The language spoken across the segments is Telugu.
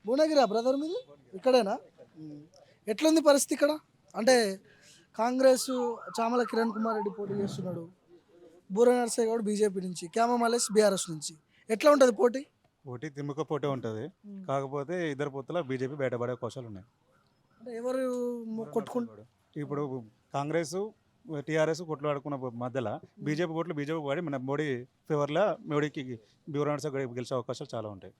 భువనగిరా బ్రదర్ మీది ఇక్కడేనా? ఉమ్. ఎట్లుంది పరిస్థితి ఇక్కడ? అంటే కాంగ్రెస్ చామల కిరణ్ కుమార్ రెడ్డి పోటీ చేస్తున్నాడు, బూర నర్సయ్య గౌడ్ బీజేపీ నుంచి, క్యామ మలేష్ బీఆర్ఎస్ నుంచి. ఎట్లా ఉంటుంది పోటీ? పోటీ తిమ్ముక పోటీ ఉంటుంది. కాకపోతే ఇద్దరు పొత్తుల బీజేపీ బయటపడే అవకాశాలు ఉన్నాయి. అంటే ఎవరు కొట్టుకుంటారు? కూడా ఇప్పుడు కాంగ్రెస్ టీఆర్ఎస్ కొట్లాడుకున్న మధ్యలో బీజేపీ కోట్లు బీజేపీ పడి మన మోడీ ఫేవర్లో మోడీకి బ్యూరోన్స్ గెలిచే అవకాశాలు చాలా ఉంటాయి.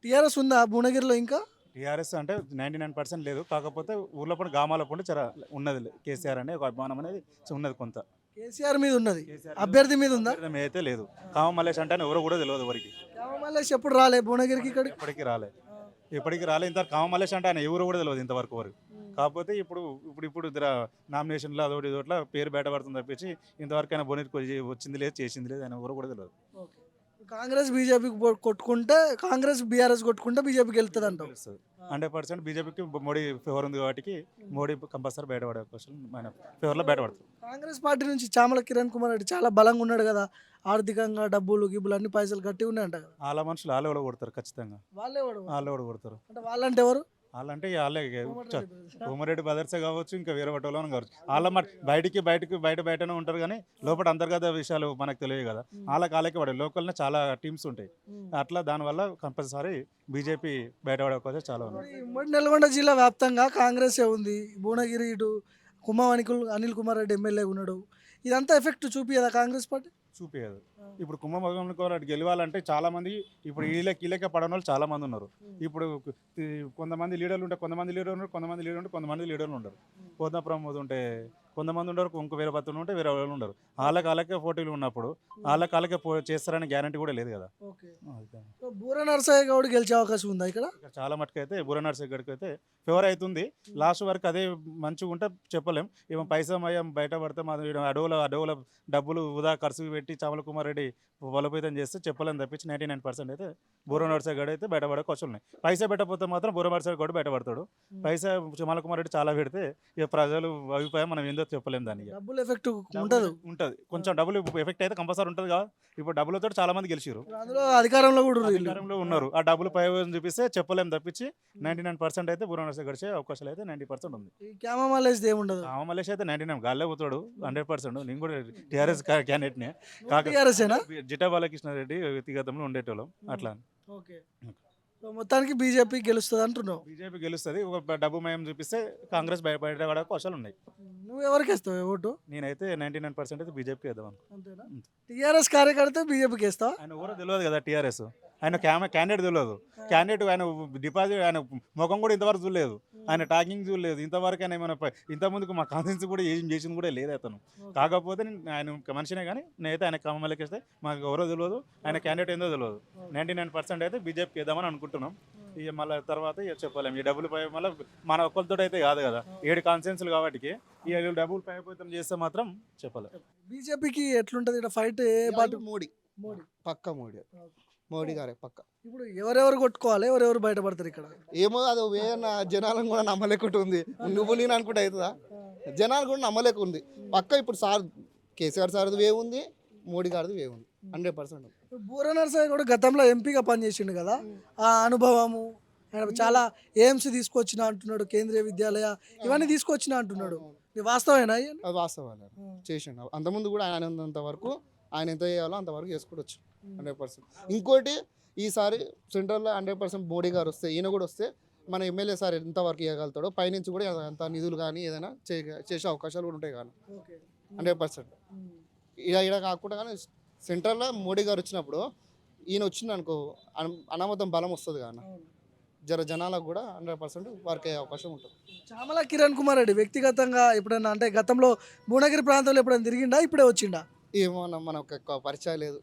టీఆర్ఎస్ ఉందా భువనగిరిలో ఇంకా? టీఆర్ఎస్ అంటే 99% లేదు. కాకపోతే ఊర్లో పడి గ్రామాల పండి చాలా ఉన్నది. కేసీఆర్ అనే ఒక అభిమానం అనేది ఉన్నది కొంత. కేసీఆర్ మీద ఉన్నది, అభ్యర్థి మీద ఉందా? అయితే లేదు. కామ మల్లేష్ అంటే ఎవరు కూడా తెలియదు ఎవరికి. క్యామ మలేష్ ఎప్పుడు రాలే భువనగిరికి ఇక్కడ? ఇప్పటికి రాలే. ఇంత కామ మల్లేష్ అంటే ఆయన ఎవరు కూడా తెలియదు ఇంతవరకు వరకు. కాకపోతే ఇప్పుడు నామినేషన్లో అదొకటి ఇదోట్ల పేరు బయటపడుతుంది తప్పించి ఇంతవరకు ఆయన బోనెట్ వచ్చింది లేదు, చేసింది లేదు, ఆయన ఎవరు కూడా తెలియదు. కాంగ్రెస్ బీజేపీకి కొట్టుకుంటే, కాంగ్రెస్ బీఆర్ఎస్ కొట్టుకుంటే బీజేపీకి వెళ్తుంది అంటావు? 100% బీజేపీకి మోడీ ఫేవర్ ఉంది కాబట్టి మోడీ కంపల్సరీ బయటపడే అవకాశం ఆయన ఫేవర్లో బయటపడుతుంది. కాంగ్రెస్ పార్టీ నుంచి చామల కిరణ్ కుమార్ రెడ్డి చాలా బలంగా ఉన్నాడు కదా, ఆర్థికంగా డబ్బులు గిబ్బులు అన్ని పైసలు కట్టి ఉన్నాయంట కదా. వాళ్ళ మనుషులు వాళ్ళే కూడా కొడతారు ఖచ్చితంగా. వాళ్ళే వాళ్ళే కూడా కొడతారు. అంటే వాళ్ళంటే ఎవరు? వాళ్ళంటే వాళ్ళే కోమరెడ్డి బదర్సే కావచ్చు, ఇంకా వేరే వాటిలో కావచ్చు. వాళ్ళ బయటనే ఉంటారు కానీ లోపల అంతర్గత విషయాలు మనకు తెలియదు కదా. వాళ్ళకి పడే లోకల్నే చాలా టీమ్స్ ఉంటాయి. అట్లా దానివల్ల కంపల్సరీ బీజేపీ బయటపడే అవకాశం చాలా ఉన్నాయి. ఉమ్మడి నల్గొండ జిల్లా వ్యాప్తంగా కాంగ్రెసే ఉంది. భువనగిరి ఇటు అనిల్ కుమార్ రెడ్డి ఎమ్మెల్యే ఉన్నాడు. ఇదంతా ఎఫెక్ట్ చూపియదా కాంగ్రెస్ పార్టీ? చూపించదు. ఇప్పుడు కుంభమగంకి గెలవాలంటే చాలా మంది ఇప్పుడు కీలక పడని వాళ్ళు చాలా మంది ఉన్నారు. ఇప్పుడు కొంతమంది లీడర్లు ఉంటే కొంతమంది లీడర్లు ఉండరు. పోతా ప్రమోద్ ఉంటే కొంతమంది ఉండరు, ఇంకో వేరే భక్తులు ఉంటే వేరే వాళ్ళు ఉండరు. వాళ్ళకే పోటీలు ఉన్నప్పుడు వాళ్ళకే చేస్తారనే గ్యారంటీ కూడా లేదు కదా. బూర నర్సయ్య గౌడ్ గెలిచే అవకాశం ఉందా ఇక్కడ? చాలా మటుకు అయితే బూర నర్సయ్య గడికి అయితే ఫేవర్ అవుతుంది. లాస్ట్ వరకు అదే మంచిగా ఉంటే చెప్పలేం. ఏమో పైసా మయం బయటపడితే మా అడవుల డబ్బులు వృధా ఖర్చు పెట్టి చామల కుమార్ రెడ్డి బలోపేతం చేస్తే చెప్పలేని తప్పించి 99% అయితే బూర నర్సయ్య గౌడ్ అయితే బయటపడే అవకాశాలు ఉన్నాయి. పైసా పెట్టకపోతే మాత్రం బూర నర్సయ్య గౌడ్ బయటపడతాడు. పైసా చామల కుమార్ రెడ్డి చాలా పెడితే ఇక ప్రజలు అభిప్రాయం మనం ఏందో చెప్పలేము. దానికి డబ్బులు ఎఫెక్ట్ ఉంటుంది. కొంచెం డబ్బులు ఎఫెక్ట్ అయితే కంపల్సరీ ఉంటుంది కదా. ఇప్పుడు డబ్బులతో చాలా మంది గెలిచారు, అందులో అధికారంలో ఉన్నారు. ఆ డబ్బులు ప్రయోజనం చూపిస్తే చెప్పలేము తప్పించి 99% అయితే బూర నర్సయ్య గడిచే అవకాశాలు అయితే 90% ఉంది. క్యామ మలేష్ ఏముండదు. కామ మల్లేష్ అయితే 99 గాల్లో పోతాడు 100%. నేను కూడా టీఆర్ఎస్ క్యాండిడేట్ నే. జిటా బాలకృష్ణారెడ్డి వ్యక్తిగతంలో ఉండేటోళ్ళం అట్లా. మొత్తానికి బీజేపీ గెలుస్తుంది అంటున్నావు? బీజేపీ గెలుస్తుంది. ఒక డబ్బు మయం చూపిస్తే కాంగ్రెస్ బయటపడే అవకాశాలు ఉన్నాయి. నువ్వు ఎవరికి వేస్తావు ఓటు? నేనైతే 99% అయితే బీజేపీకి వేద్దాం అనుకుంటున్నా. టీఆర్ఎస్ కార్యకర్త బీజేపీకి వేస్తావా? ఆయన ఎవరో తెలియదు కదా. టీఆర్ఎస్ ఆయన క్యాండిడేట్ తెలియదు. క్యాండిడేట్ ఆయన డిపాజిట్ ఆయన ముఖం కూడా ఇంతవరకు చూడలేదు, ఆయన టాకింగ్ చూడలేదు ఇంతవరకు. ఆయన ఏమైనా ఇంతకుముందుకు మా కాన్ఫరెన్స్ కూడా ఏం చేసింది కూడా లేదు అతను. కాకపోతే ఆయన మనిషినే కానీ నేనైతే ఆయన కమ్మలకి ఇస్తే మాకు ఎవరో తెలియదు, ఆయన క్యాండిడేట్ ఏందో తెలియదు. 99% అయితే బీజేపీకి వేద్దామని అనుకుంటున్నాం. ఇక మళ్ళీ తర్వాత ఇక చెప్పలేము. ఈ డబ్బులు మళ్ళీ మన ఒక్కరితో అయితే కాదు కదా, 7 కాన్ఫరెన్స్లు కాబట్టి ఈ డబ్బులు పైపోతం చేస్తే మాత్రం చెప్పలేము. బీజేపీకి ఎట్లుంటది ఇక్కడ ఫైట్? మోడీ పక్క మోడీ గారే పక్క. ఇప్పుడు ఎవరెవరు కొట్టుకోవాలి, ఎవరెవరు బయటపడతారు ఇక్కడ? ఏమో అది వేయన్న జనాలను కూడా నమ్మలేకుంటుంది. నువ్వు నేను అనుకుంటే అవుతుందా? జనాలు కూడా నమ్మలేకుంది పక్క. ఇప్పుడు సార్ కేసీఆర్ సార్ది వే ఉంది, మోడీ గారిది వే ఉంది 100%. బూర నర్సయ్య కూడా గతంలో ఎంపీగా పనిచేసిండు కదా, ఆ అనుభవము చాలా ఎయిమ్స్ తీసుకొచ్చిన అంటున్నాడు, కేంద్రీయ విద్యాలయ ఇవన్నీ తీసుకొచ్చిన అంటున్నాడు. వాస్తవేనా? అది వాస్తవాలు చేసిండు. అంతకుముందు కూడా ఆయన ఉన్నంత వరకు ఆయన ఎంత చేయాలో అంతవరకు చేసుకోవచ్చు 100%. ఇంకోటి ఈసారి సెంట్రల్లో 100% మోడీ గారు వస్తే, ఈయన కూడా వస్తే మన ఎమ్మెల్యే సార్ ఎంతవరకు ఇవ్వగలుగుతాడో పైనుంచి కూడా అంత నిధులు కానీ ఏదైనా చేసే అవకాశాలు కూడా ఉంటాయి కానీ 100%. ఇక్కడ కాకుండా కానీ సెంట్రల్లో మోడీ గారు వచ్చినప్పుడు ఈయన వచ్చింది అనుకో అనామతం బలం వస్తుంది కానీ జనాలకు కూడా 100% వర్క్ అయ్యే అవకాశం ఉంటుంది. చామల కిరణ్ కుమార్ రెడ్డి వ్యక్తిగతంగా ఎప్పుడైనా అంటే గతంలో భువనగిరి ప్రాంతంలో ఎప్పుడైనా తిరిగిండా, ఇప్పుడే వచ్చిండా? ఏమో మనకు ఎక్కువ పరిచయం లేదు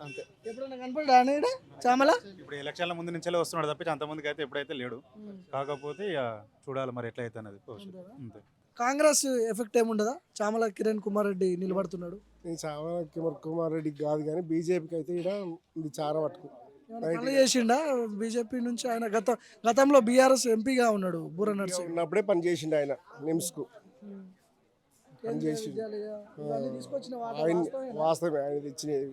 అంతే. ఎప్పుడైనా కనపడ్డా చామల? ఇప్పుడు ఎలక్షన్ల ముందు నుంచే వస్తున్నాడు తప్పించి అంత ముందుకు అయితే ఎప్పుడైతే లేడు. కాకపోతే ఇక చూడాలి మరి ఎట్లా అయితే అనేది. అంతే. కాంగ్రెస్ ఎఫెక్ట్ ఏముండదా? చామల కిరణ్ కుమార్ రెడ్డి నిలబడుతున్నాడు. చామల కిరణ్ కుమార్ రెడ్డి కాదు కానీ బీజేపీకి అయితే ఇక్కడ ఇది చాలా మటుకు పనులు చేసిండా బీజేపీ నుంచి? ఆయన గతంలో బీఆర్ఎస్ ఎంపీగా ఉన్నాడు. బూర నర్సయ్య ఉన్నప్పుడే పని చేసిండు ఆయన నిమ్స్కు పని చేసి. వాస్తవమే ఆయన తెచ్చినది.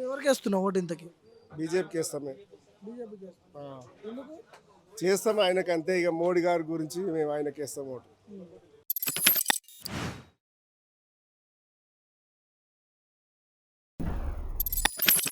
ఎవరికి వేస్తున్నావు ఓటు ఇంతకి? బీజేపీకి వేస్తాం మేము. బీజేపీకి ఆ. ఎందుకు చేస్తాం ఆయనకు అంతే, ఇక మోడీ గారి గురించి మేము ఆయనకి వేస్తాం ఓటు.